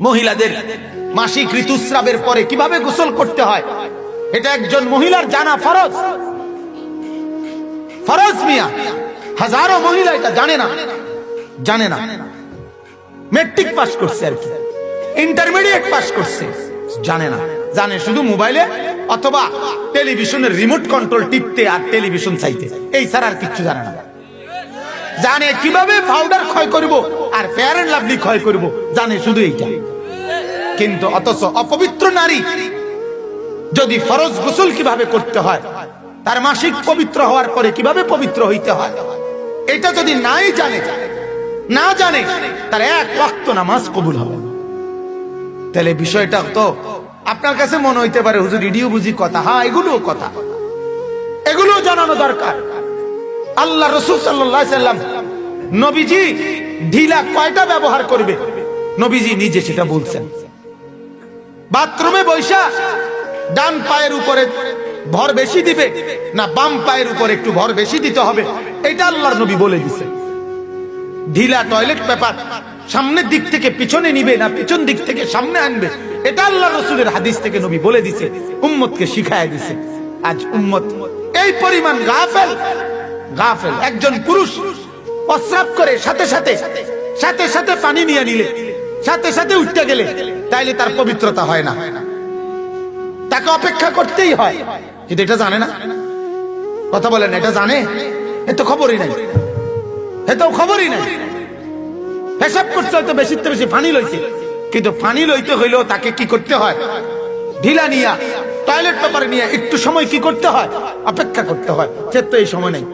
মহিলাদের মাসিক ঋতুস্রাবের পরে কিভাবে গোসল করতে হয় এটা একজন মহিলার জানা ফরজ। ফরজ মিয়া, হাজারো মহিলা এটা জানে না। মেট্রিক পাস করছে আর কি, ইন্টারমিডিয়েট পাস করছে, জানে শুধু মোবাইলে অথবা টেলিভিশনের রিমোট কন্ট্রোল টিপতে আর টেলিভিশন চাইতে, এই ছাড়া আর কিচ্ছু জানে না। জানে কিভাবে পাউডার ক্ষয় করব আর ফেয়ার এন্ড লাভলি ক্ষয় করব, জানে শুধু এইটা। কিন্তু অথচ অপবিত্র নারী যদি ফরজ গোসল কিভাবে করতে হয়, তার মাসিক পবিত্র হওয়ার পরে কিভাবে পবিত্র হইতে হয়, এটা যদি না জানে তার এক ওয়াক্ত নামাজ কবুল হবে না। তাহলে বিষয়টা তো আপনার কাছে মনে হইতে পারে হুজুর ইডিও বুঝি কথা। হ্যাঁ, এগুলো জানানো দরকার। আল্লাহ রাসূল সাল্লাল্লাহু আলাইহি সাল্লাম নবীজি ঢিলা কয়টা ব্যবহার করবে নবীজি নিজে সেটা বলছেন। বাথরুমে বৈশা ডান পায়ের উপরে ভর বেশি দিবে না বাম পায়ের উপরে একটু ভর বেশি দিতে হবে, এটা আল্লাহর নবী বলে দিছে। ঢিলা টয়লেট পেপার সামনের দিক থেকে পিছনে নিবে না পিছন দিক থেকে সামনে আনবে, এটা আল্লাহ রাসূলের হাদিস থেকে নবী বলে দিছে, উম্মতকে শিখায় দিছে। আজ উম্মত এই পরিমাণ গাফেল। একজন পুরুষ প্রস্রাব করে সাথে সাথে পানি নিয়ে নিলে, সাথে উঠতে গেলে, তাইলে তার পবিত্রতা হয় না, তাকে অপেক্ষা করতেই হয়। কিন্তু এটা জানে না, কথা বলেন, এটা জানে? এত খবরই নাই। পেশাব করতে হয়তো বেশিতে বেশি পানি লইছে, কিন্তু পানি লইতে হইলেও তাকে কি করতে হয়? ঢিলা নিয়া টয়লেট পেপারে নিয়ে একটু সময় কি করতে হয়? অপেক্ষা করতে হয়। সে তো এই সময় নেই।